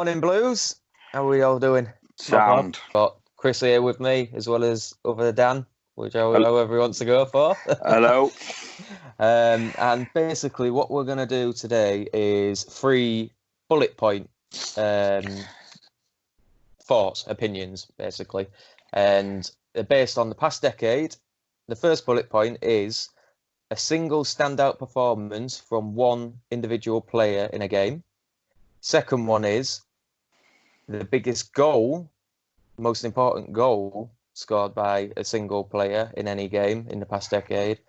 Morning Blues. How are we all doing? Sound. Got Chris here with me, as well as other Dan, however he wants to go for. Hello. And basically what we're going to do today is 3 bullet point thoughts, opinions, basically. And they're based on the past decade. The first bullet point is a single standout performance from one individual player in a game. Second one is the biggest goal, most important goal scored by a single player in any game in the past decade.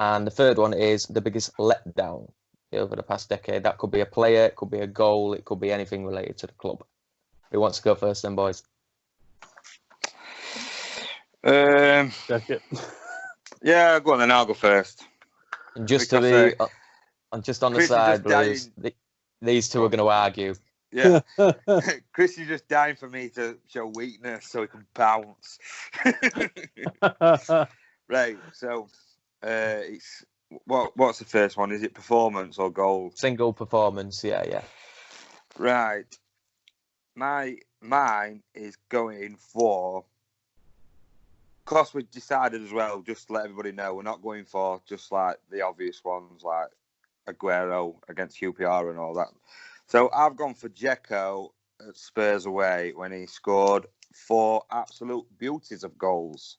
And the third one is the biggest letdown over the past decade. That could be a player, it could be a goal, it could be anything related to the club. Who wants to go first then, boys? Yeah, go on then, I'll go first. And just to be just on the side, Blues, these two are going to argue. Yeah. Chris is just dying for me to show weakness so he can bounce. Right, so it's what's the first one? Is it performance or goal? Single performance, yeah. Right. Mine is going for, because we decided as well, just to let everybody know, we're not going for just like the obvious ones like Aguero against QPR and all that. So I've gone for Dzeko at Spurs away when he scored 4 absolute beauties of goals.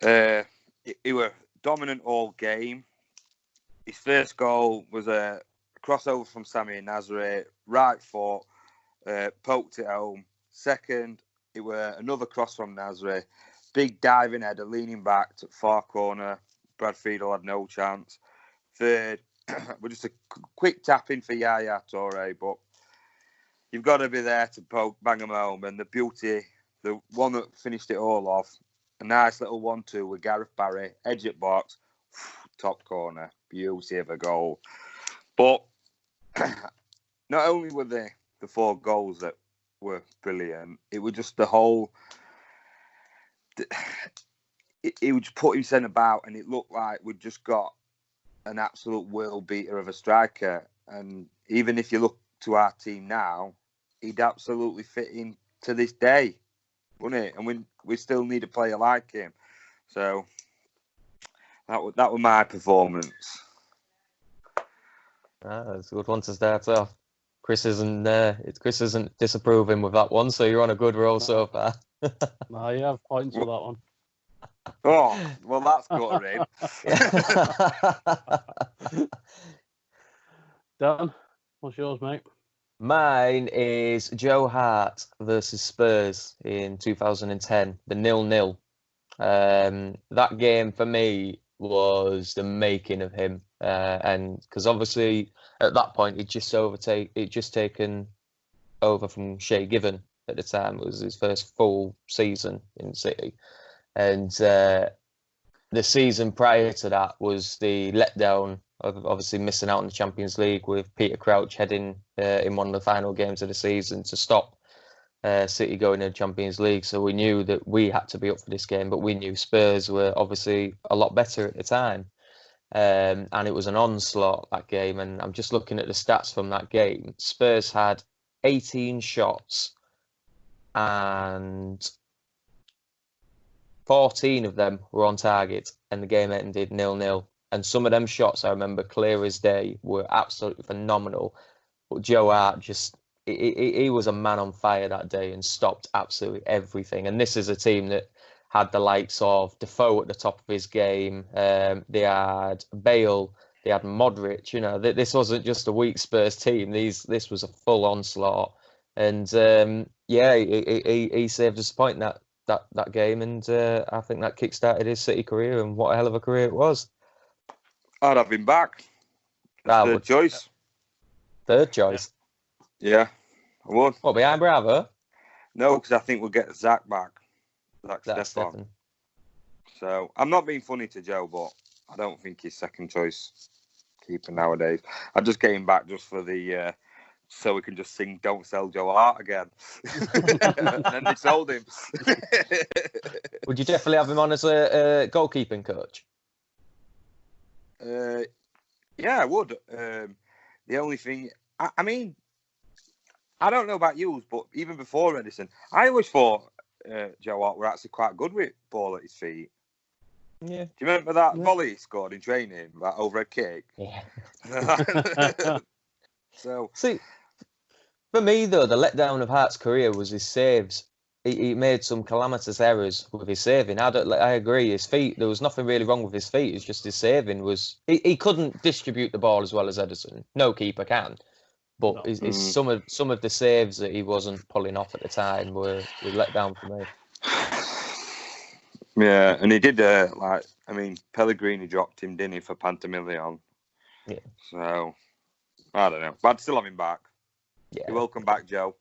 He were dominant all game. His first goal was a crossover from Sami Nasri, right foot, poked it home. Second, it were another cross from Nasri, big diving header, leaning back to far corner. Brad Friedel had no chance. Third, we're just a quick tap in for Yaya Toure, but you've got to be there to bang them home. And the beauty, the one that finished it all off, a nice little 1-2 with Gareth Barry, edge at box, top corner, beauty of a goal. But not only were the 4 goals that were brilliant, it was just the whole. He would just put himself about, and it looked like we'd just got an absolute world beater of a striker. And even if you look to our team now, he'd absolutely fit in to this day, wouldn't it? And we still need a player like him. So that was my performance. That's a good one to start off. Chris isn't disapproving with that one, so you're on a good roll so far. No, you have points for that one. Oh, well, that's got him. Dan, what's yours, mate? Mine is Joe Hart versus Spurs in 2010, the 0-0. That game for me was the making of him, and because obviously at that point he'd just taken over from Shea Given at the time. It was his first full season in City. And the season prior to that was the letdown of obviously missing out on the Champions League with Peter Crouch heading in one of the final games of the season to stop City going in the Champions League. So we knew that we had to be up for this game, but we knew Spurs were obviously a lot better at the time. And it was an onslaught, that game. And I'm just looking at the stats from that game. Spurs had 18 shots and 14 of them were on target, and the game ended 0-0. And some of them shots, I remember clear as day, were absolutely phenomenal. But Joe Hart he was a man on fire that day and stopped absolutely everything. And this is a team that had the likes of Defoe at the top of his game. They had Bale, they had Modric. You know, this wasn't just a weak Spurs team. This was a full onslaught. And he saved us a point in that game, and I think that kick-started his City career, and what a hell of a career it was. I'd have him back. Third choice. Third choice? Yeah, I would. What, behind Bravo? No, because I think we'll get Zach back. Zach Steffen. So, I'm not being funny to Joe, but I don't think he's second choice keeper nowadays. I'd just get him back just for the... so we can just sing "Don't Sell Joe Hart" again. And then they sold him. Would you definitely have him on as a goalkeeping coach? Yeah, I would. The only thing, I mean, I don't know about you, but even before Edison, I always thought Joe Hart were actually quite good with ball at his feet. Yeah. Do you remember that volley he scored in training, that overhead kick? Yeah. So, see, for me though, the letdown of Hart's career was his saves. He made some calamitous errors with his saving. I agree. His feet, there was nothing really wrong with his feet. It's just his saving was. He couldn't distribute the ball as well as Edison. No keeper can. But No. some of the saves that he wasn't pulling off at the time were let down for me. yeah, and he did Pellegrini dropped him, didn't he, for Pantamillion? Yeah. So I don't know, but I'd still have him back. Yeah. You're welcome back, Joe.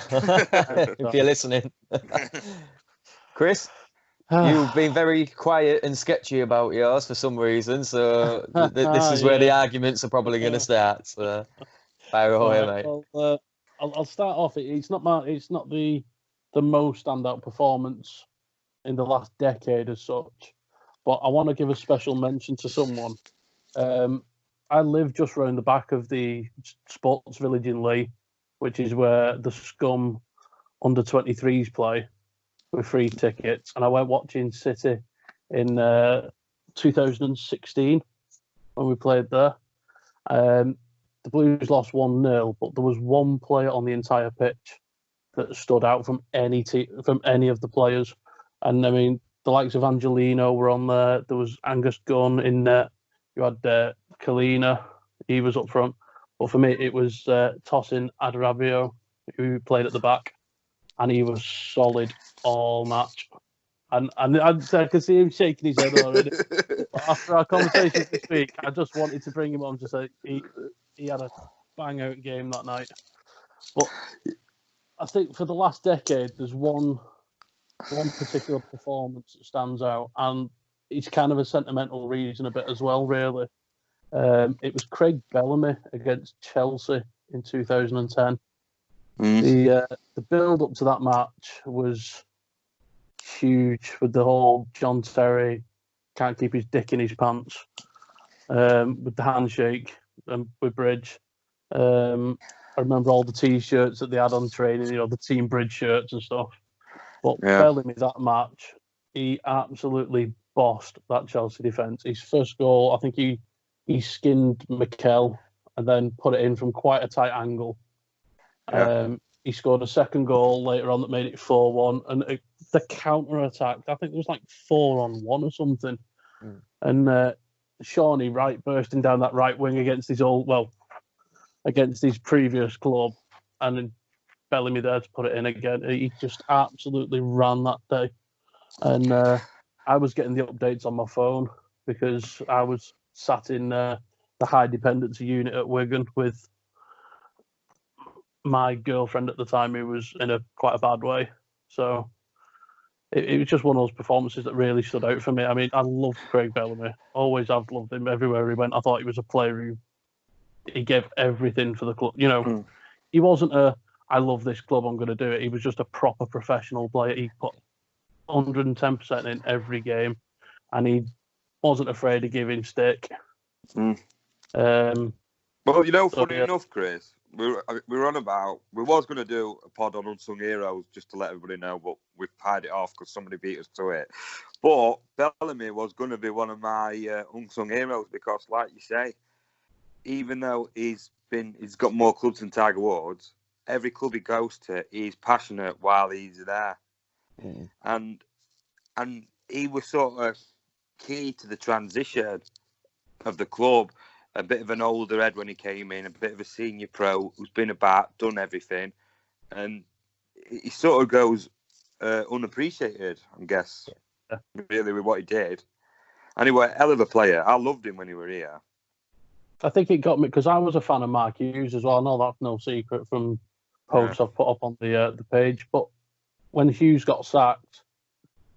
If you're listening. Chris, you've been very quiet and sketchy about yours for some reason, so this is where the arguments are probably going to start. So, fire away, mate. Well, I'll start off. It's not the most standout performance in the last decade as such, but I want to give a special mention to someone. I live just round the back of the sports village in Lee, which is where the Scum under 23s play with free tickets. And I went watching City in 2016 when we played there. The Blues lost 1-0, but there was one player on the entire pitch that stood out from any of the players. And I mean, the likes of Angelino were on there. There was Angus Gunn in there. You had Kalina. He was up front. But for me, it was Tosin Adarabio, who played at the back. And he was solid all match. And I could see him shaking his head already. But after our conversation this week, I just wanted to bring him on to say he had a bang-out game that night. But I think for the last decade, there's one particular performance that stands out, and it's kind of a sentimental reason a bit as well, really. It was Craig Bellamy against Chelsea in 2010. The build up to that match was huge, with the whole John Terry can't keep his dick in his pants, with the handshake with Bridge. I remember all the T-shirts that they had on training, the Team Bridge shirts and stuff. But Bellamy, that match, he absolutely bossed that Chelsea defence. His first goal, I think he skinned Mikel and then put it in from quite a tight angle. Yeah. He scored a second goal later on that made it 4-1. And the counter-attack, I think it was like 4-on-1 or something. And Shawnee Wright bursting down that right wing against his previous club. And then Bellamy there to put it in again. He just absolutely ran that day. And I was getting the updates on my phone because I was sat in the high dependency unit at Wigan with my girlfriend at the time, who was in quite a bad way. So it was just one of those performances that really stood out for me. I mean, I loved Craig Bellamy. Always have loved him everywhere he went. I thought he was a player who he gave everything for the club. He wasn't I love this club, I'm going to do it. He was just a proper professional player. He put 110% in every game, and he wasn't afraid of giving stick. Well, funny enough, Chris, we were on about, we was going to do a pod on Unsung Heroes just to let everybody know, but we've pied it off because somebody beat us to it. But Bellamy was going to be one of my Unsung Heroes because, like you say, even though he's got more clubs than Tiger Woods, every club he goes to, he's passionate while he's there. And he was sort of key to the transition of the club. A bit of an older head when he came in, a bit of a senior pro who's been about, done everything. And he sort of goes unappreciated, I guess, really, with what he did. Anyway, hell of a player. I loved him when he were here. I think it got me because I was a fan of Mark Hughes as well. I know that's no secret from posts I've put up on the page. But when Hughes got sacked,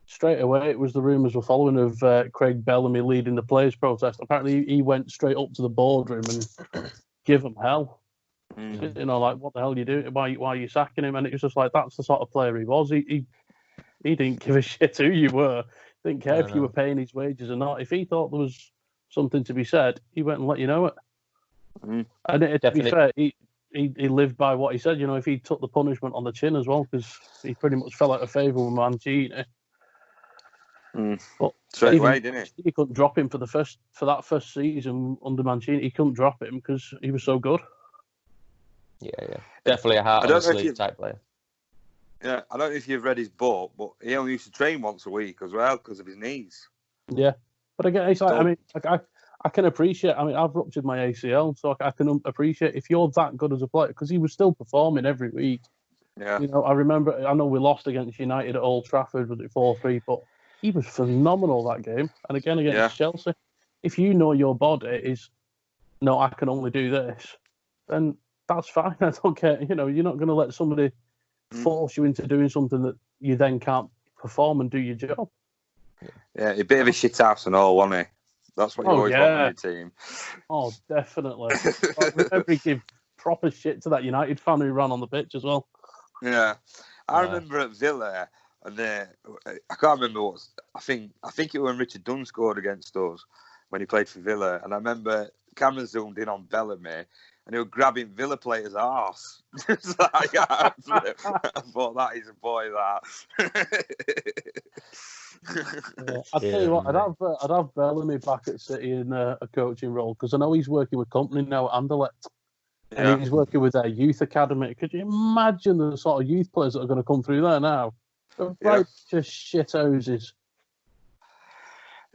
straight away it was the rumours were following of Craig Bellamy leading the players' protest. Apparently, he went straight up to the boardroom and give them hell. Like, what the hell are you doing? Why are you sacking him? And it was just like, that's the sort of player he was. He didn't give a shit who you were. Didn't care if you were paying his wages or not. If he thought there was something to be said, he went and let you know it. And to be fair, he lived by what he said. You know, if he took the punishment on the chin as well, because he pretty much fell out of favour with Mancini. But straight away, didn't he couldn't drop him for that first season under Mancini. He couldn't drop him because he was so good. Yeah. Definitely a heart on the sleeve type player. Yeah, I don't know if you've read his book, but he only used to train once a week as well because of his knees. Yeah, but again, it's like, I can appreciate. I mean, I've ruptured my ACL, so I can appreciate if you're that good as a player, because he was still performing every week. Yeah. You know, I know we lost against United at Old Trafford, was it 4-3? But he was phenomenal that game, and again against Chelsea. If you know your body is, no, I can only do this, then that's fine. I don't care. You know, you're not going to let somebody force you into doing something that you then can't perform and do your job. Yeah, a bit of a shit house and all, wasn't he? That's what you always want on your team. Oh, definitely. I remember he gave proper shit to that United fan who ran on the pitch as well. Yeah, I remember at Villa, and I can't remember what. I think it was when Richard Dunn scored against us when he played for Villa, and I remember camera zoomed in on Bellamy, and he was grabbing Villa players' arse. It's like, I thought that is a boy. That. I'll tell you what, I'd have Bellamy back at City in a coaching role, because I know he's working with company now at Anderlecht, and he's working with their youth academy. Could you imagine the sort of youth players that are going to come through there now? Right, just shit hoses.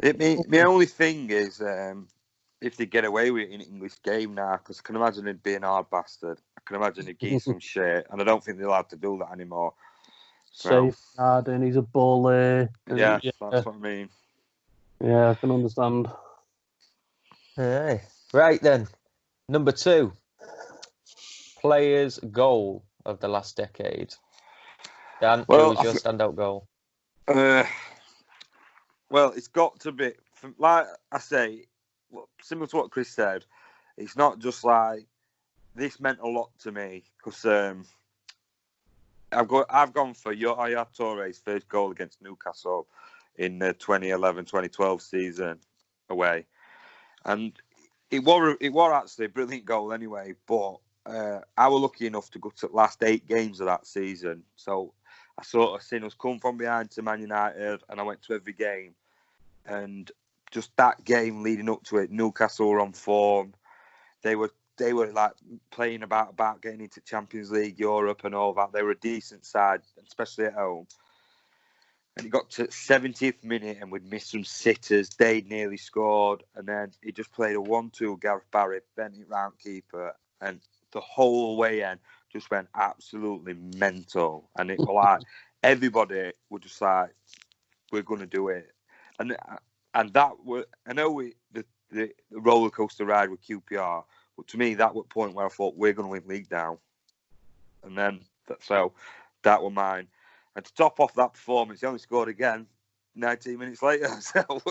My only thing is if they get away with it in English game now, because I can imagine it being a hard bastard. I can imagine it getting some shit, and I don't think they're allowed to do that anymore. Safeguarding, he's a bully. Yeah, that's what I mean. Yeah, I can understand. Hey. Right then, number 2, player's goal of the last decade. Dan, who was your standout goal? Well, it's got to be, like I say, similar to what Chris said. It's not just like, this meant a lot to me, because I've gone for Yaya Touré's first goal against Newcastle in the 2011-2012 season away, and it was actually a brilliant goal anyway. But I was lucky enough to go to the last 8 games of that season, so I sort of seen us come from behind to Man United, and I went to every game, and just that game leading up to it, Newcastle were on form. They were like playing about getting into Champions League, Europe and all that. They were a decent side, especially at home. And it got to 70th minute and we'd missed some sitters. They'd nearly scored. And then he just played a 1-2 Gareth Barry, bent it round keeper. And the whole way in just went absolutely mental. And it was like, everybody was just like, we're going to do it. And that was, I know the roller coaster ride with QPR, but to me, that was the point where I thought we're going to win league now. And then, so that was mine. And to top off that performance, he only scored again 19 minutes later. So,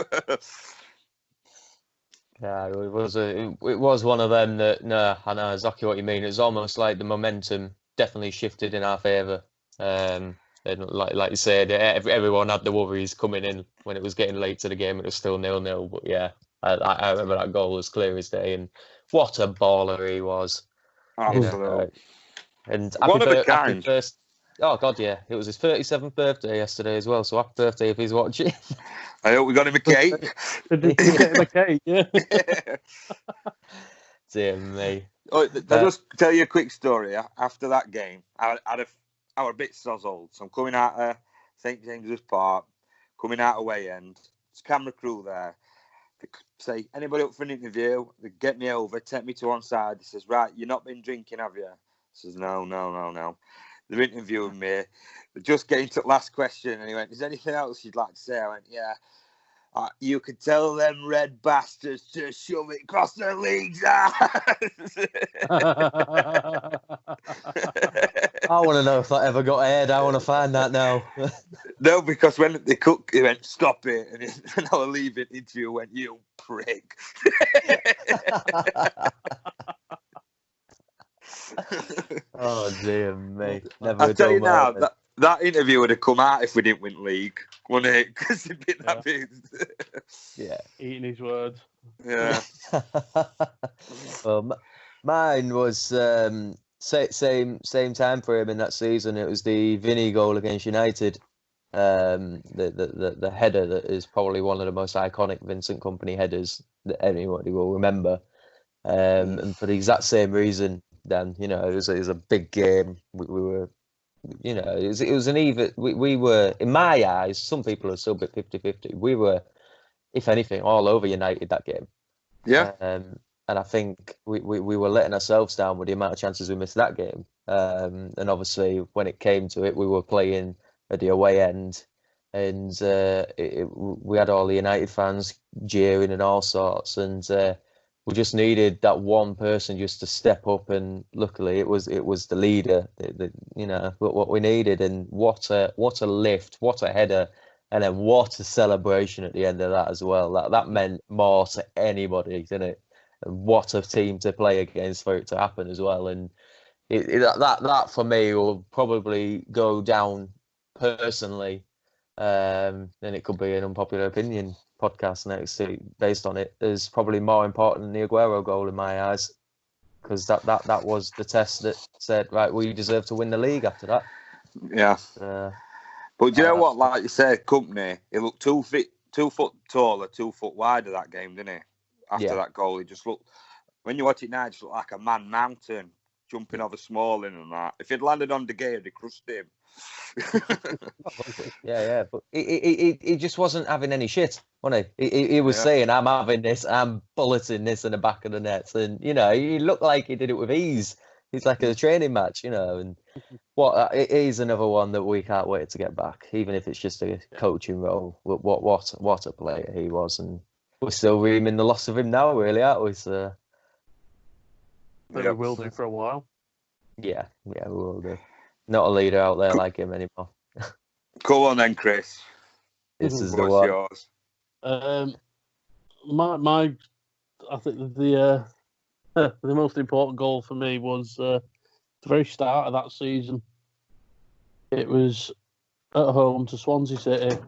yeah, it was one of them that, I know exactly what you mean. It's almost like the momentum definitely shifted in our favour. And like you said, everyone had the worries coming in when it was getting late to the game. It was still 0-0. But yeah, I remember that goal as clear as day. And what a baller he was. Absolutely. And one of a kind. Oh, God, yeah. It was his 37th birthday yesterday as well. So happy birthday if he's watching. I hope we got him a cake. Did you get him a cake? Yeah. Dear me. I'll just tell you a quick story. After that game, I was a bit sozzled. So I'm coming out of St. James's Park, coming out away end. There's camera crew there. They say, anybody up for an interview? They get me over, take me to one side. He says, right, you've not been drinking, have you? I says, no. They're interviewing me. They're just getting to the last question. And he went, is there anything else you'd like to say? I went, yeah. You could tell them red bastards to shove it across their leagues. I want to know if that ever got aired. I want to find that now. No, because when they cooked, he went, stop it. And I was leaving the interview, went, you prick. Oh, dear me. Never I'll tell you now, that interview would have come out if we didn't win league, wouldn't it? Because it'd been that big. Yeah. Eating his words. Yeah. Well, mine was same time frame in that season. It was the Vinny goal against United. The header that is probably one of the most iconic Vincent Kompany headers that anybody will remember. And for the exact same reason, then it was a big game. We were, it was an even. We were, in my eyes, some people are still a bit 50-50. We were, if anything, all over United that game. Yeah. And I think we were letting ourselves down with the amount of chances we missed that game. And obviously, when it came to it, we were playing at the away end, and we had all the United fans jeering and all sorts, and we just needed that one person just to step up. And luckily, it was the leader, what we needed. And what a lift, what a header. And then what a celebration at the end of that as well. That meant more to anybody, didn't it? And what a team to play against for it to happen as well. And that for me will probably go down personally. Then it could be an unpopular opinion podcast next based on it. Is probably more important than the Aguero goal in my eyes, because that was the test that said, right, we deserve to win the league after that. Yeah. But do you know what? Like you said, Kompany, he looked 2 foot taller, 2 foot wider that game, didn't he? After that goal, he just looked. When you watch it now, it just looked like a man mountain jumping over Smalling and that. If he'd landed on De Gea, he'd crushed him. Yeah, but he just wasn't having any shit, wasn't he? He was saying, "I'm having this, I'm bulleting this in the back of the nets," and he looked like he did it with ease. It's like a training match, and it is another one that we can't wait to get back, even if it's just a coaching role. What a player he was, and we're still reaming the loss of him now, really, aren't we? So we will do for a while. Yeah, we will do. Not a leader out there like him anymore. Go on then, Chris. This is What's yours? I think the most important goal for me was the very start of that season. It was at home to Swansea City.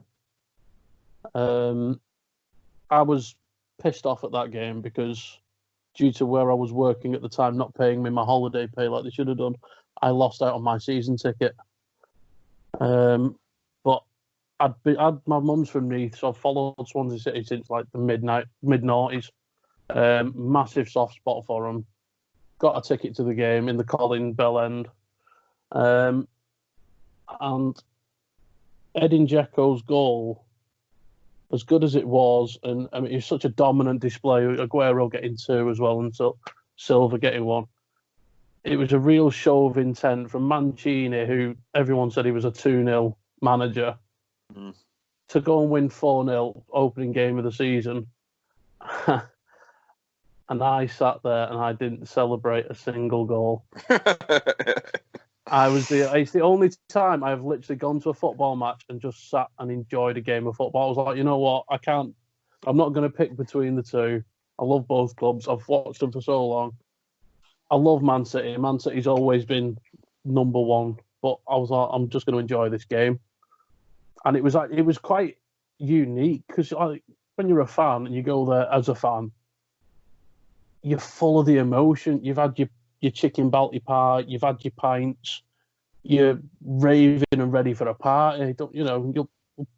I was pissed off at that game because due to where I was working at the time not paying me my holiday pay like they should have done, I lost out on my season ticket. But my mum's from Neath, so I've followed Swansea City since like the mid-noughties. Massive soft spot for them. Got a ticket to the game in the Colin Bell End. And Edin Dzeko's goal, as good as it was, and I mean, it was such a dominant display. Aguero getting 2 as well, and Silva getting 1. It was a real show of intent from Mancini, who everyone said he was a 2-0 manager, to go and win 4-0 opening game of the season. And I sat there and I didn't celebrate a single goal. It's the only time I've literally gone to a football match and just sat and enjoyed a game of football. I was like, you know what? I'm not going to pick between the two. I love both clubs. I've watched them for so long. I love Man City. Man City's always been number one. But I was like, I'm just going to enjoy this game. And it was quite unique because when you're a fan and you go there as a fan, you're full of the emotion. You've had your chicken balti pie, you've had your pints, you're raving and ready for a party. You'll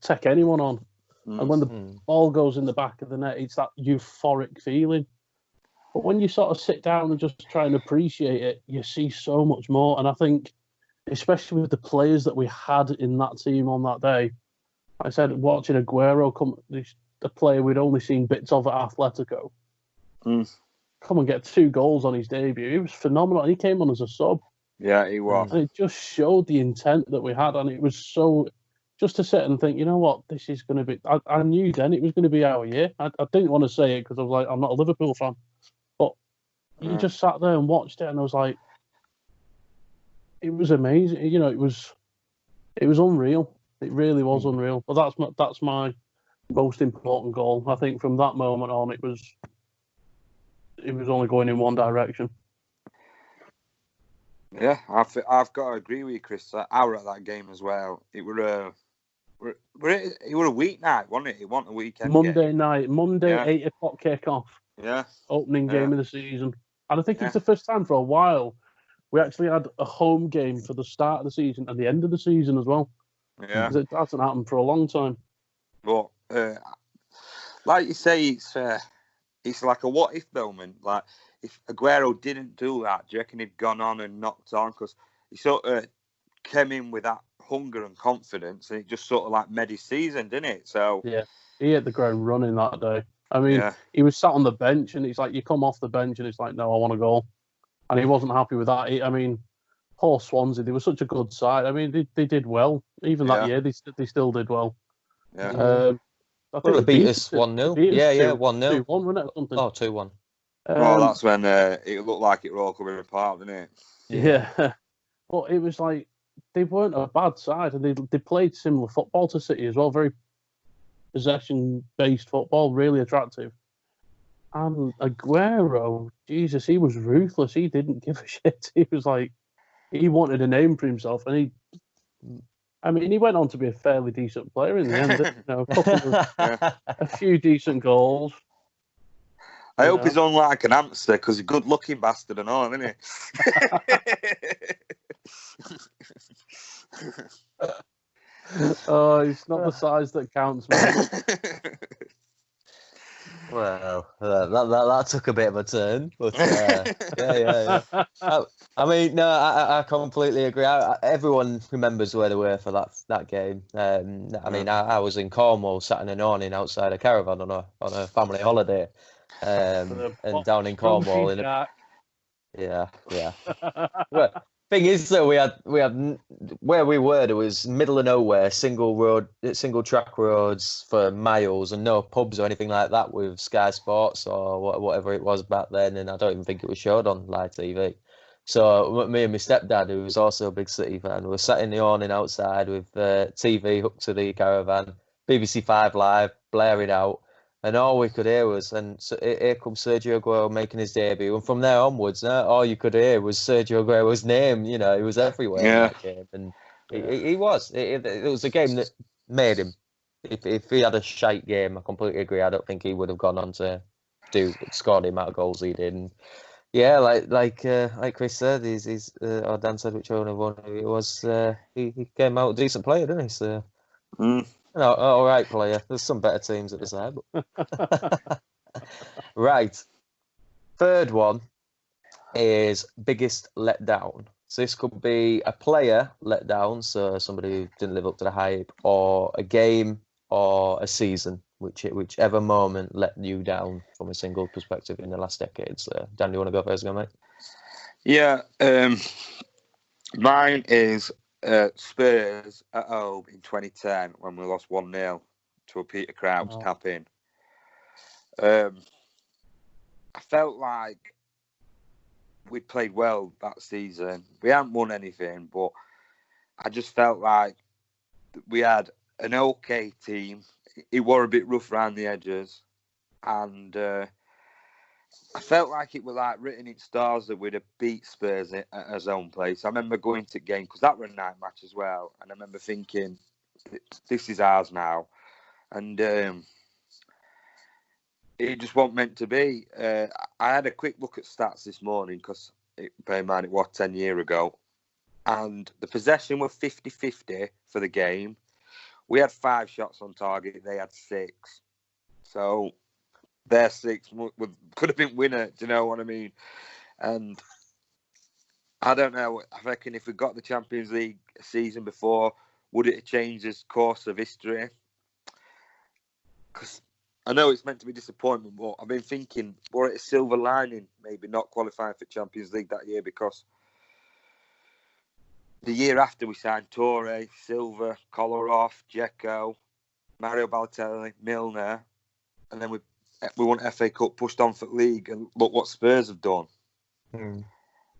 take anyone on. And when the ball goes in the back of the net, it's that euphoric feeling. But when you sort of sit down and just try and appreciate it, you see so much more. And I think, especially with the players that we had in that team on that day, I said watching Aguero the player we'd only seen bits of at Atletico, come and get 2 goals on his debut. He was phenomenal. He came on as a sub. Yeah, he was. And it just showed the intent that we had. And it was so, just to sit and think, you know what, this is going to be, I knew then it was going to be our year. I didn't want to say it because I was like, I'm not a Liverpool fan. But you just sat there and watched it and I was like, it was amazing. It was unreal. It really was unreal. But that's my most important goal. I think from that moment on, it was only going in one direction. Yeah, I've got to agree with you, Chris. I were at that game as well. It were a weeknight, wasn't it? It wasn't a weekend Monday game. night, 8 o'clock kick-off. Yeah. Opening game of the season. And I think it's the first time for a while we actually had a home game for the start of the season and the end of the season as well. Yeah. Because it hasn't happened for a long time. But like you say, it's like a what if moment. Like if Aguero didn't do that, do you reckon he'd gone on and knocked on? Because he sort of came in with that hunger and confidence, and it just sort of like made his season, didn't it? So yeah, he hit the ground running that day. I mean, yeah. he was sat on the bench, and it's like you come off the bench, and it's like, no, I want to go, and he wasn't happy with that. I mean, poor Swansea, they were such a good side. I mean, they did well. Even that year, they still did well. Yeah. I think they beat us 1-0. Yeah, 2-1, 1-0. wasn't it, or something? Oh, 2-1. Well, that's when it looked like it were all coming apart, didn't it? Yeah. But it was like they weren't a bad side, and they played similar football to City as well. Very possession-based football, really attractive. And Aguero, Jesus, he was ruthless. He didn't give a shit. He was like, he wanted a name for himself, and he went on to be a fairly decent player in the end. A few decent goals. I hope he's unlike an hamster because he's a good-looking bastard and all, isn't he? Oh, it's not the size that counts, man. Well, that took a bit of a turn, but yeah. I mean, no, I completely agree. Everyone remembers where they were for that game. I mean, I was in Cornwall, sat in an awning outside a caravan on a family holiday, and down in Cornwall in a yeah. Well, thing is, though, we had where we were. There was middle of nowhere, single track roads for miles, and no pubs or anything like that with Sky Sports or whatever it was back then. And I don't even think it was showed on live TV. So me and my stepdad, who was also a big City fan, were sat in the awning outside with TV hooked to the caravan, BBC 5 Live blaring out. And all we could hear was, here comes Sergio Aguero making his debut. And from there onwards, all you could hear was Sergio Aguero's name. You know, he was everywhere in that game. And he was. It was a game that made him. If he had a shite game, I completely agree. I don't think he would have gone on to score the amount of goals he did. And yeah, like Chris said, or Dan said, whichever one it was, he came out a decent player, didn't he? So. No, all right, player. There's some better teams at the side. But... Right. Third one is biggest letdown. So this could be a player letdown, so somebody who didn't live up to the hype, or a game, or a season, whichever moment let you down from a single perspective in the last decade. So, Dan, do you want to go first, mate? Yeah. Mine is Spurs at home in 2010 when we lost 1-0 to a Peter Crouch tap in. I felt like we'd played well that season. We hadn't won anything, but I just felt like we had an okay team. It were a bit rough around the edges, and I felt like it was like written in stars that we'd have beat Spurs at his own place. I remember going to the game because that was a night match as well, and I remember thinking, "This is ours now," and it just wasn't meant to be. I had a quick look at stats this morning because, bear in mind, it was 10 years ago, and the possession was 50-50 for the game. We had 5 shots on target; they had 6. So their 6 could have been winner. Do you know what I mean? And I don't know. I reckon if we got the Champions League season before, would it have changed the course of history? Because I know it's meant to be disappointment, but I've been thinking, were it a silver lining, maybe not qualifying for Champions League that year? Because the year after we signed Torre, Silva, Kolarov, Dzeko, Mario Balotelli, Milner, and then we won FA Cup, pushed on for the league, and look what Spurs have done.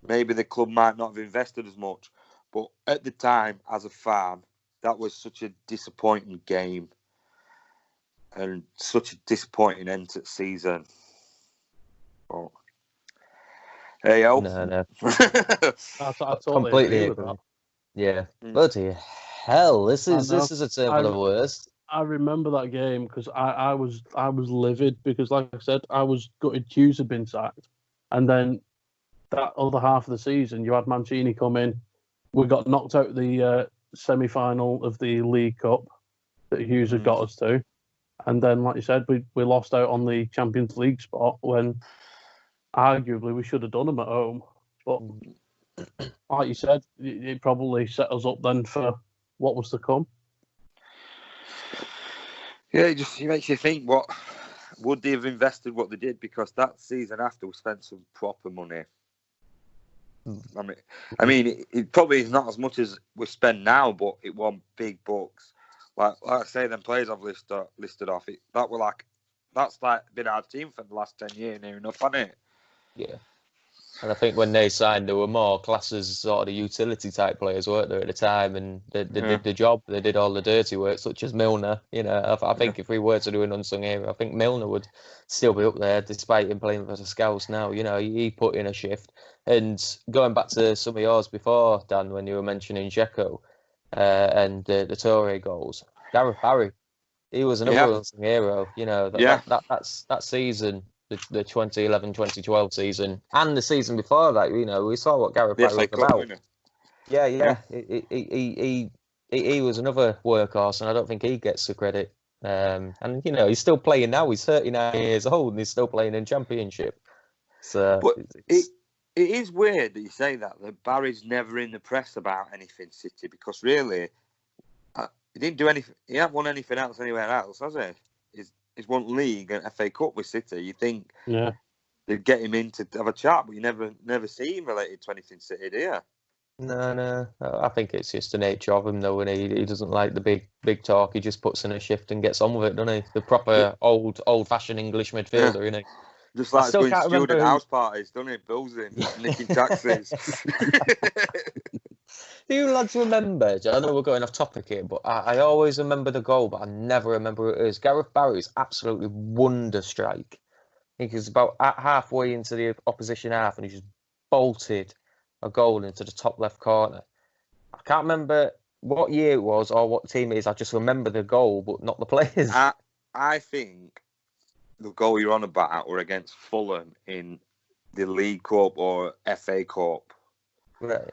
Maybe the club might not have invested as much, but at the time, as a fan, that was such a disappointing game and such a disappointing end to the season. But, hey, yo. No. I totally Completely agree with that. Yeah. Bloody hell, this is a term for the worst. I remember that game because I was livid because, like I said, I was gutted Hughes had been sacked, and then that other half of the season, you had Mancini come in. We got knocked out the semi-final of the League Cup that Hughes had got us to. And then, like you said, we lost out on the Champions League spot when arguably we should have done them at home. But like you said, it probably set us up then for what was to come. Yeah, it makes you think, what would they have invested what they did? Because that season after, we spent some proper money. I mean, it probably is not as much as we spend now, but it won big bucks. Like I say, them players I've listed off, that's been our team for the last 10 years, near enough, hasn't it? Yeah. And I think when they signed, they were more classed as sort of the utility type players, weren't they, at the time? And they did the job. They did all the dirty work, such as Milner. You know, I think if we were to do an unsung hero, I think Milner would still be up there, despite him playing for the Scouts now. You know, he put in a shift. And going back to some of yours before, Dan, when you were mentioning Dzeko and the Toure goals, Gareth Barry, he was another unsung hero. You know, that season. The 2011-2012 season and the season before that, you know, we saw what Gareth Barry was about. Yeah. He was another workhorse, and I don't think he gets the credit. And you know, he's still playing now. He's 39 years old, and he's still playing in Championship. So, but it is weird that you say that Barry's never in the press about anything City, because really, he didn't do anything. He hasn't won anything else anywhere else, has he? He's won League and FA Cup with City. You think they'd get him in to have a chat, but you never see him related to anything City, do you? No. I think it's just the nature of him, though, and he doesn't like the big talk. He just puts in a shift and gets on with it, doesn't he? The proper old-fashioned English midfielder, isn't he? Just like doing student house parties, doesn't he? Bills in, nicking taxis. Do you lads remember? I know we're going off topic here, but I always remember the goal, but I never remember who it is. Gareth Barry's absolutely wonder strike. I think he's about halfway into the opposition half, and he just bolted a goal into the top left corner. I can't remember what year it was or what team it is. I just remember the goal, but not the players. I think the goal you're on about were against Fulham in the League Cup or FA Cup. Right.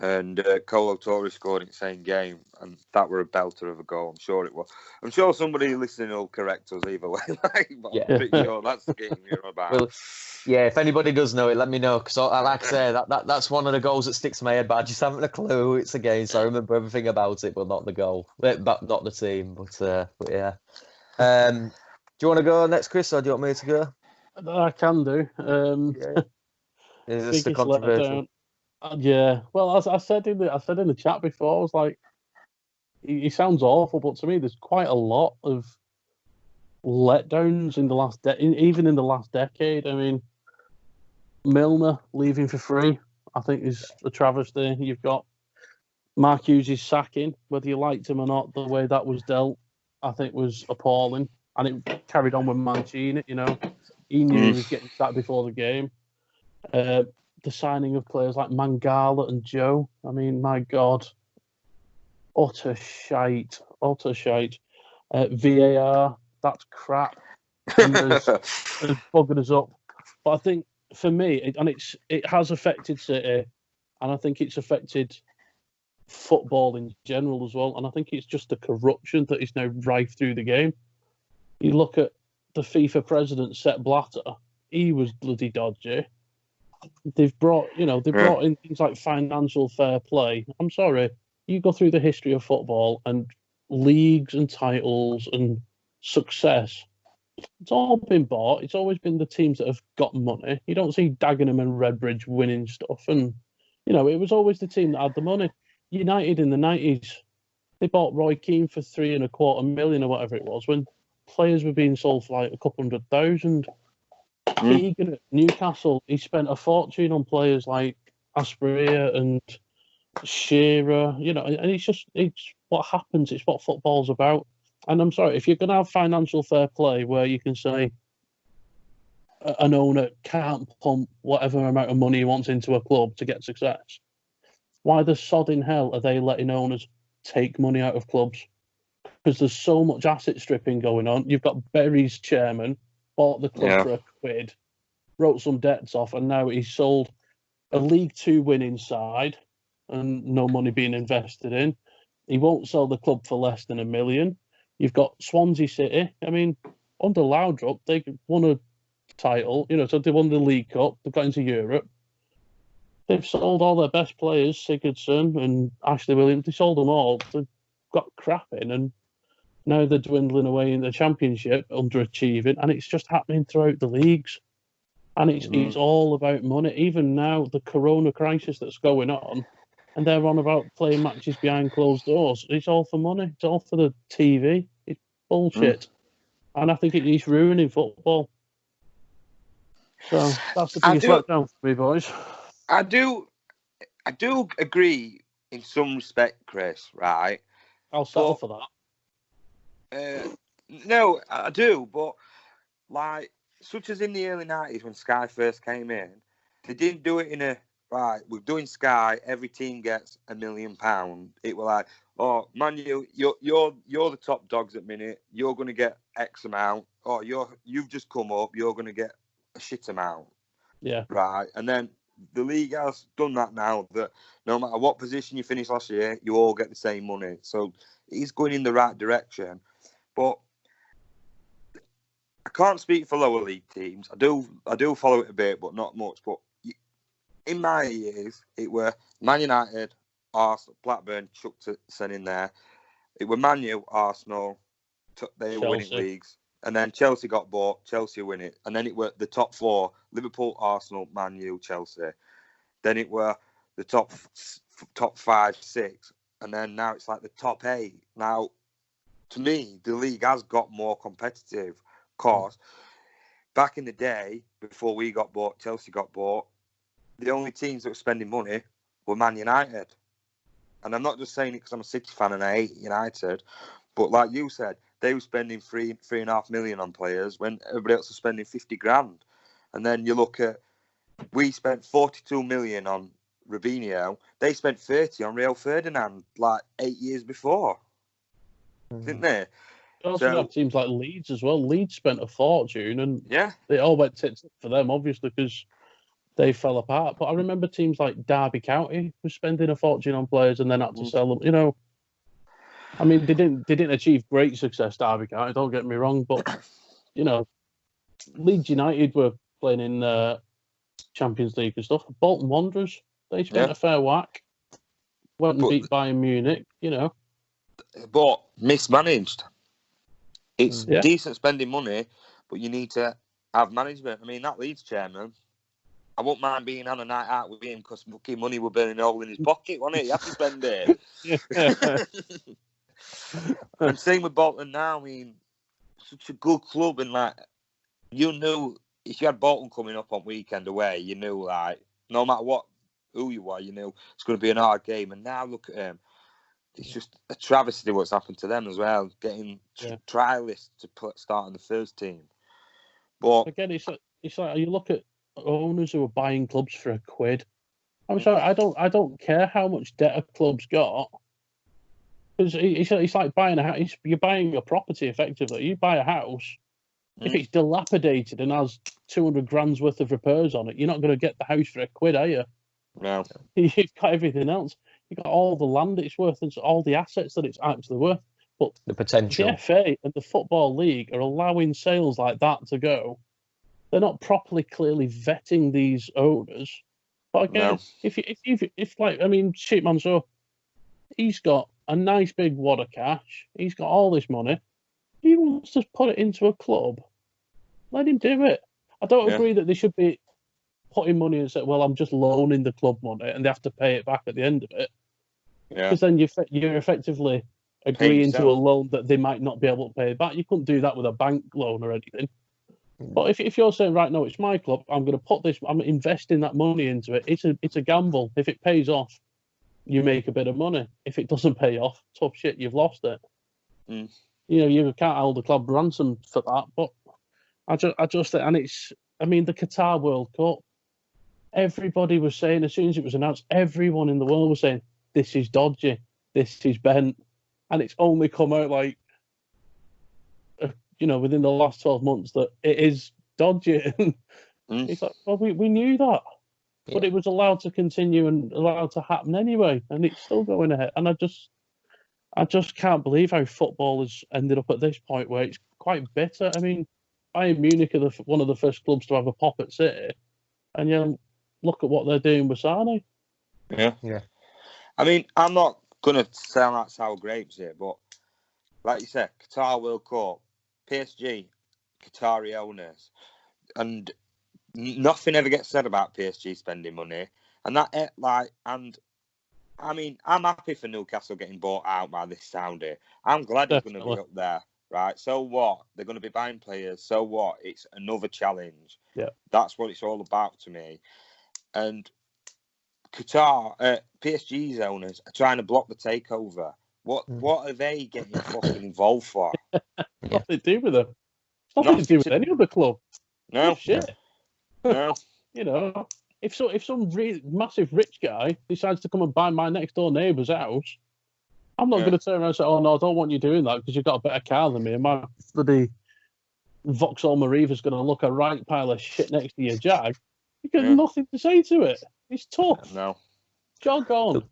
And Colo Torre scored in the same game, and that were a belter of a goal. I'm sure it was. I'm sure somebody listening will correct us either way. But I'm pretty sure that's the game you're about. Well, yeah, if anybody does know it, let me know, because like I say, that's one of the goals that sticks in my head, but I just haven't a clue who it's against. I remember everything about it, but not the goal, but not the team. But yeah. Do you want to go next, Chris, or do you want me to go? I can do. Is this the controversial? Yeah, well, as I said in the chat before, I was like, he sounds awful, but to me, there's quite a lot of letdowns in the last even in the last decade. I mean, Milner leaving for free, I think, is a travesty. You've got Mark Hughes' sacking, whether you liked him or not. The way that was dealt, I think, was appalling, and it carried on with Mancini. You know, he knew he was getting sacked before the game. The signing of players like Mangala and Joe. I mean, my God, utter shite. VAR, that's crap. And there's buggered us up. But I think for me, it has affected City, and I think it's affected football in general as well. And I think it's just the corruption that is now rife through the game. You look at the FIFA president, Sepp Blatter. He was bloody dodgy. They've brought in things like financial fair play. I'm sorry, you go through the history of football and leagues and titles and success. It's all been bought. It's always been the teams that have got money. You don't see Dagenham and Redbridge winning stuff, and it was always the team that had the money. United in the 90s, they bought Roy Keane for $3.25 million or whatever it was, when players were being sold for like a couple 100,000. Keegan at Newcastle, he spent a fortune on players like Asprilla and Shearer, and it's what happens. It's what football's about. And I'm sorry, if you're going to have financial fair play where you can say an owner can't pump whatever amount of money he wants into a club to get success, why the sod in hell are they letting owners take money out of clubs? Because there's so much asset stripping going on. You've got Berry's chairman, bought the club for £1, wrote some debts off, and now he's sold a League Two winning side and no money being invested in. He won't sell the club for less than $1 million. You've got Swansea City. I mean, under Laudrup, they won a title, so they won the League Cup, they got into Europe. They've sold all their best players, Sigurdsson and Ashley Williams. They sold them all. They've got crap in, and now they're dwindling away in the Championship, underachieving, and it's just happening throughout the leagues. And it's all about money. Even now, the Corona crisis that's going on, and they're on about playing matches behind closed doors. It's all for money. It's all for the TV. It's bullshit. And I think it's ruining football. So that's the biggest letdown for me, boys. I do agree in some respect, Chris, right? I'll settle for that. No, I do, but like, such as in the early 90s when Sky first came in, they didn't do it in a, right, we're doing Sky, every team gets £1 million. It was like, oh, man, you're the top dogs at minute, you're going to get X amount, or you've just come up, you're going to get a shit amount. Yeah. Right, and then the league has done that now, that no matter what position you finish last year, you all get the same money. So he's going in the right direction. But I can't speak for lower league teams. I do follow it a bit, but not much. But in my years, it were Man United, Arsenal, Blackburn, chucked it in there. It were Man U, Arsenal, they were winning leagues. And then Chelsea got bought, Chelsea win it. And then it were the top four, Liverpool, Arsenal, Man U, Chelsea. Then it were the top 5, 6. And then now it's like the top 8. Now, to me, the league has got more competitive. Because back in the day, before we got bought, Chelsea got bought, the only teams that were spending money were Man United. And I'm not just saying it because I'm a City fan and I hate United, but like you said, they were spending $3.5 million on players when everybody else was spending 50 grand. And then you look at, we spent 42 million on Robinho. They spent 30 on Rio Ferdinand like 8 years before, didn't they? You also have teams like Leeds as well. Leeds spent a fortune, and they all went tits up for them, obviously, because they fell apart. But I remember teams like Derby County were spending a fortune on players and then had to sell them. I mean, they didn't achieve great success, Derby County, don't get me wrong, but, Leeds United were playing in Champions League and stuff. Bolton Wanderers, they spent a fair whack. Went and beat Bayern Munich, But mismanaged. It's decent spending money, but you need to have management. I mean, that Leeds chairman, I won't mind being on a night out with him because fucking money were burning a hole in his pocket, wasn't it? You have to spend it. And same with Bolton now. I mean, such a good club, and like, you knew if you had Bolton coming up on weekend away, you knew like no matter who you were, you knew it's going to be an hard game. And now look at him. It's just a travesty what's happened to them as well, getting trialists to start in the first team. But again, it's like you look at owners who are buying clubs for £1. I'm sorry, I don't care how much debt a club's got, because it's like buying a house. You're buying a property effectively. You buy a house. If it's dilapidated and has 200 grand's worth of repairs on it, you're not going to get the house for £1, are you? No. You've got everything else. You've got all the land it's worth and all the assets that it's actually worth. But the potential. The FA and the Football League are allowing sales like that to go. They're not properly, clearly vetting these owners. But again, if Sheep Mansour, he's got a nice big wad of cash. He's got all this money. He wants to put it into a club. Let him do it. I don't agree that they should be putting money and say, well, I'm just loaning the club money and they have to pay it back at the end of it. Because then you're effectively agreeing to a loan that they might not be able to pay back. You couldn't do that with a bank loan or anything. But if you're saying, right, no, it's my club, I'm going to put this, I'm investing that money into it. It's a gamble. If it pays off, you make a bit of money. If it doesn't pay off, tough shit, you've lost it. You can't hold the club ransom for that. But I just and it's, I mean, the Qatar World Cup, everybody was saying, as soon as it was announced, everyone in the world was saying, this is dodgy, this is bent. And it's only come out like, within the last 12 months that it is dodgy. It's like, well, we knew that. but it was allowed to continue and allowed to happen anyway, and it's still going ahead. And I just can't believe how football has ended up at this point where it's quite bitter. I mean, Bayern Munich are one of the first clubs to have a pop at City, and look at what they're doing with Sane. Yeah. I mean, I'm not going to sound like sour grapes here, but like you said, Qatar World Cup, PSG, Qatari owners, and nothing ever gets said about PSG spending money. And I mean, I'm happy for Newcastle getting bought out by this Saudi. I'm glad he's going to be up there, right? So what? They're going to be buying players. So what? It's another challenge. Yeah. That's what it's all about to me. And Qatar, PSG's owners are trying to block the takeover. What are they getting fucking involved for? Nothing to do with them. Nothing to do with any other club. No. Oh, shit. No. If some massive rich guy decides to come and buy my next door neighbour's house, I'm not going to turn around and say, "Oh no, I don't want you doing that because you've got a better car than me." And my bloody Vauxhall Mariva's going to look a right pile of shit next to your Jag. Because nothing to say to it. It's tough. No. Jog on.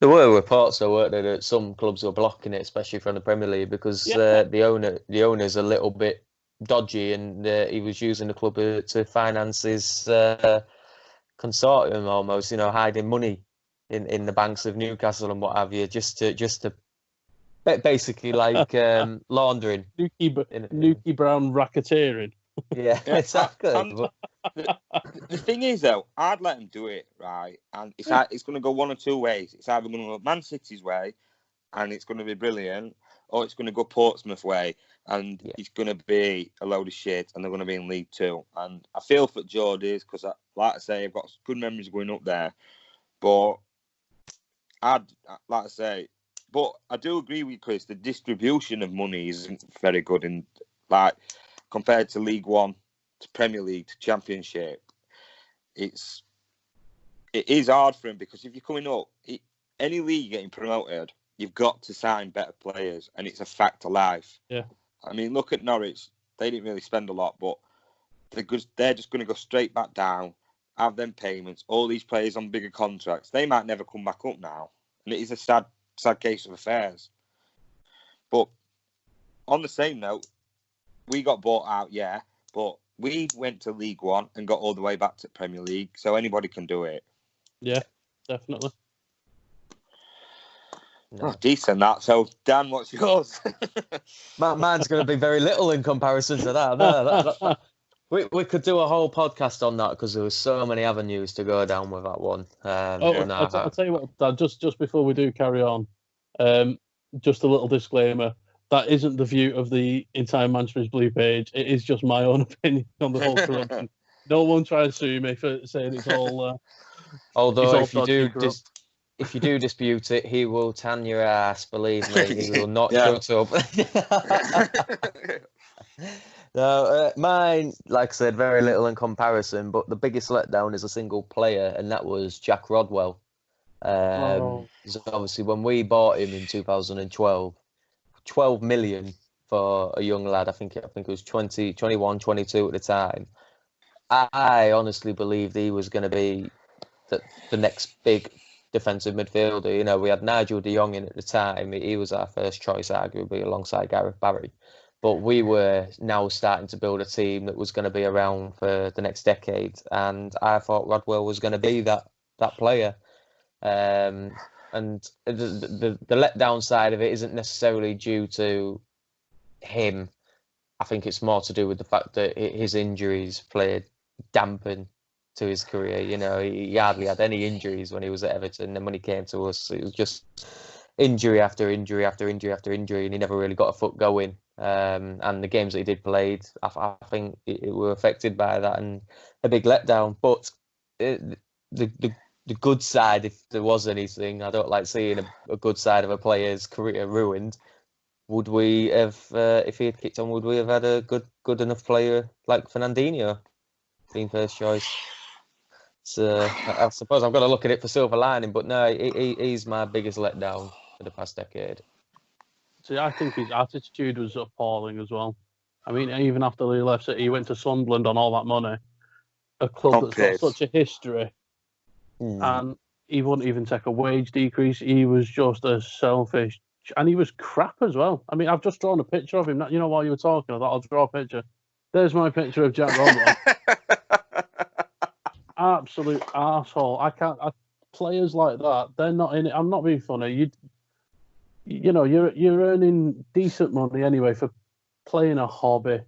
There were reports, though, weren't there, that some clubs were blocking it, especially from the Premier League, because the owner's a little bit dodgy, and he was using the club to finance his consortium almost, hiding money in the banks of Newcastle and what have you, just to basically like laundering. Nuki Brown racketeering. Yeah, exactly. The thing is, though, I'd let him do it, right? And it's going to go one or two ways. It's either going to go Man City's way, and it's going to be brilliant, or it's going to go Portsmouth way, and it's going to be a load of shit, and they're going to be in League Two. And I feel for Geordies because, like I say, I've got good memories going up there. But I do agree with you, Chris. The distribution of money isn't very good, compared to League One, to Premier League, to Championship. It is hard for him because if you're coming up, any league getting promoted, you've got to sign better players, and it's a fact of life. Yeah. I mean, look at Norwich. They didn't really spend a lot, but they're just going to go straight back down, have them payments, all these players on bigger contracts. They might never come back up now, and it is a sad case of affairs. But on the same note, we got bought out, but we went to League One and got all the way back to Premier League, so anybody can do it. Yeah, definitely. No. Oh, decent that. So, Dan, what's yours? Mine's going to be very little in comparison to that. We could do a whole podcast on that because there were so many avenues to go down with that one. I'll tell you what, Dan, just before we do carry on, just a little disclaimer. That isn't the view of the entire Manchester Blue page. It is just my own opinion on the whole corruption. No one try to sue me for saying it's all. Although if you do dispute it, he will tan your ass. Believe me, he will not shut up. No, mine, like I said, very little in comparison. But the biggest letdown is a single player, and that was Jack Rodwell. So obviously, when we bought him in 2012. 12 million for a young lad. I think it was 21, 22 at the time. I honestly believed he was going to be the next big defensive midfielder. We had Nigel de Jong in at the time. He was our first choice, arguably, alongside Gareth Barry. But we were now starting to build a team that was going to be around for the next decade. And I thought Rodwell was going to be that player. And the letdown side of it isn't necessarily due to him. I think it's more to do with the fact that his injuries played dampen to his career. He hardly had any injuries when he was at Everton. And when he came to us, it was just injury after injury after injury after injury, and he never really got a foot going. And the games that he did played, I think it were affected by that, and a big letdown. But the good side, if there was anything, I don't like seeing a good side of a player's career ruined. Would we have, if he had kicked on, would we have had a good enough player like Fernandinho being first choice? So I suppose I've got to look at it for silver lining, but no, he's my biggest letdown for the past decade. See, I think his attitude was appalling as well. I mean, even after he left City, he went to Sunderland on all that money. A club that's got such a history. and he wouldn't even take a wage decrease. He was just a selfish, and he was crap as well. I mean, I've just drawn a picture of him. You know, while you were talking, I thought I'll draw a picture. There's my picture of Jack Rodwell. Absolute arsehole. Players like that, they're not in it. I'm not being funny. You're earning decent money anyway for playing a hobby. A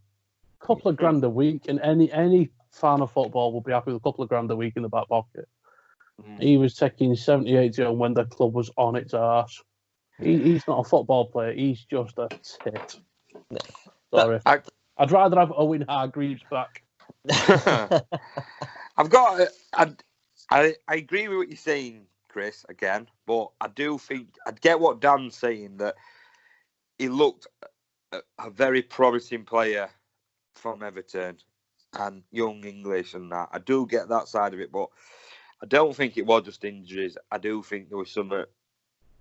couple of grand a week, and any fan of football will be happy with a couple of grand a week in the back pocket. He was taking 70, 80 on when the club was on its arse. He's not a football player. He's just a tit. Sorry. I'd rather have Owen Hargreaves back. I agree with what you're saying, Chris, again, but I do think I'd get what Dan's saying, that he looked a very promising player from Everton and young English and that. I do get that side of it, but I don't think it was just injuries. I do think there was some,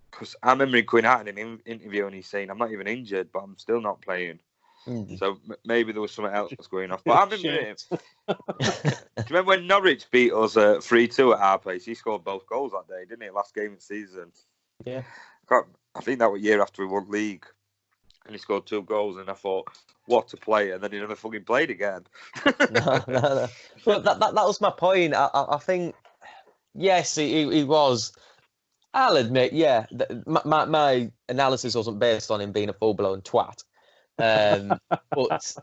because I remember him going out in an interview and he's saying, I'm not even injured, but I'm still not playing. So maybe there was something else that's going off. But I remember him. Do you remember when Norwich beat us 3-2 at our place? He scored both goals that day, didn't he? Last game of the season. Yeah. I think that was a year after we won league. And he scored 2 goals, and I thought, what a player. And then he never fucking played again. No. But that was my point. I think, yes, he was. I'll admit, yeah, my analysis wasn't based on him being a full-blown twat. But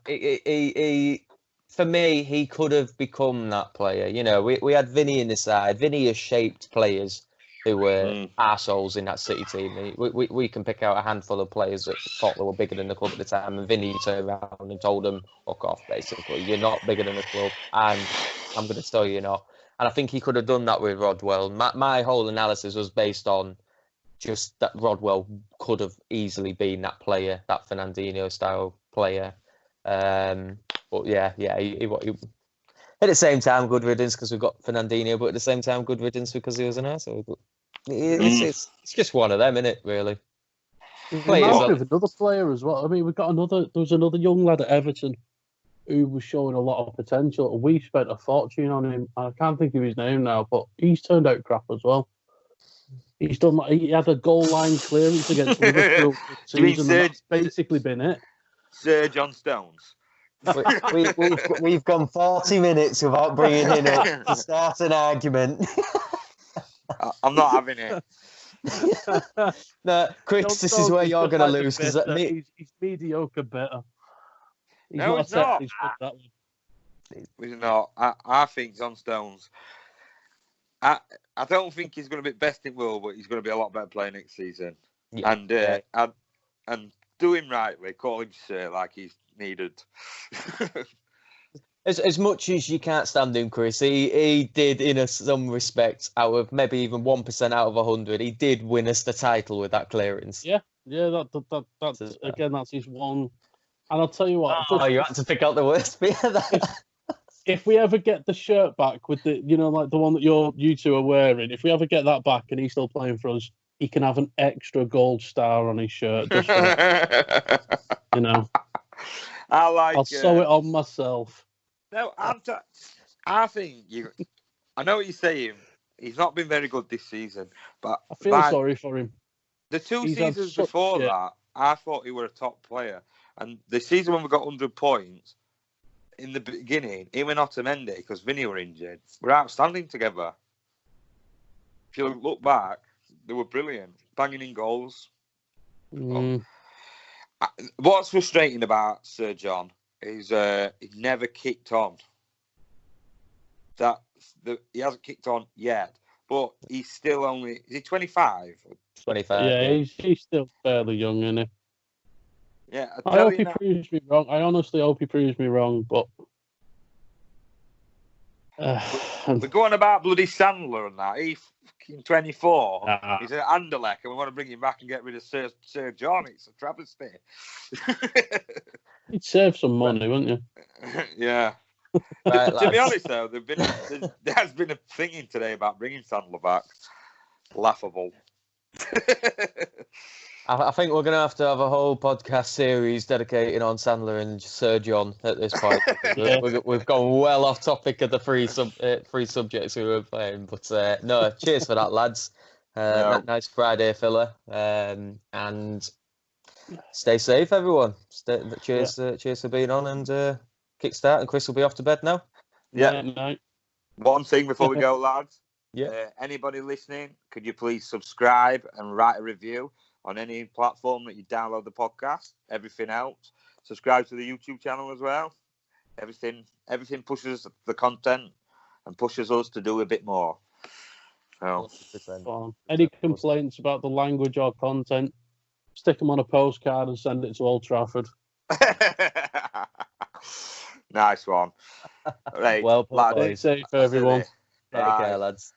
he, for me, he could have become that player. You know, we had Vinny in the side. Vinny has shaped players who were arseholes in that City team. We can pick out a handful of players that thought they were bigger than the club at the time, and Vinny turned around and told them, fuck off, basically. You're not bigger than the club, and I'm going to tell you you're not. And I think he could have done that with Rodwell. My whole analysis was based on just that Rodwell could have easily been that player, that Fernandinho-style player. But yeah, he at the same time, good riddance because we've got Fernandinho, but at the same time, good riddance because he was an arsehole. But it's just one of them, isn't it, really? With another player as well. I mean, there was another young lad at Everton who was showing a lot of potential, and we spent a fortune on him. I can't think of his name now, but he's turned out crap as well. He had a goal line clearance against Liverpool this season, and that's basically been it. Sir John Stones. We've gone 40 minutes without bringing him up to start an argument. I'm not having it. No, Chris, this is where you're going to lose. He's mediocre better. He's not. He's not. I think John Stones. I don't think he's going to be best in the world, but he's going to be a lot better player next season. Yeah. And do him rightly, call him sir, like he's needed. As much as you can't stand him, Chris, he did, in some respects, out of maybe even 1% out of 100, he did win us the title with that clearance. Yeah, that's again, that's his one. And I'll tell you what. You had to pick out the worst bit of that. If we ever get the shirt back with the, like the one that you two are wearing, if we ever get that back and he's still playing for us, he can have an extra gold star on his shirt. Just for, I'll sew it on myself. No, I think I know what you're saying. He's not been very good this season, but I feel sorry for him. The seasons before that, I thought he were a top player, and the season when we got 100 points. In the beginning, him and Otamendi, because Vinny were injured, were outstanding together. If you look back, they were brilliant, banging in goals. What's frustrating about Sir John is he never kicked on. He hasn't kicked on yet, but he's still only. Is he 25? 25. Yeah, he's still fairly young, isn't he? Yeah, I hope he proves me wrong. I honestly hope he proves me wrong, but we're going about bloody Sandler and that. He's 24. He's at Anderlecht, and we want to bring him back and get rid of Sir John. It's a travesty. He'd save some money, wouldn't you? Yeah. To be honest, though, there has been a thinking today about bringing Sandler back. Laughable. I think we're going to have a whole podcast series dedicated on Sandler and Sir John at this point. Yeah. We've gone well off topic of the three subjects we were playing, but no, cheers for that, lads. No. Nice Friday filler, and stay safe, everyone. Cheers for being on and kickstart. And Chris will be off to bed now. Yeah. Night. One thing before we go, lads. Yeah. Anybody listening, could you please subscribe and write a review on any platform that you download the podcast? Everything else. Subscribe to the YouTube channel as well. Everything pushes the content and pushes us to do a bit more. So. 100%. Any complaints about the language or content, stick them on a postcard and send it to Old Trafford. Nice one. Right, Well put, lads. boys. Stay safe, everyone. Take care, lads.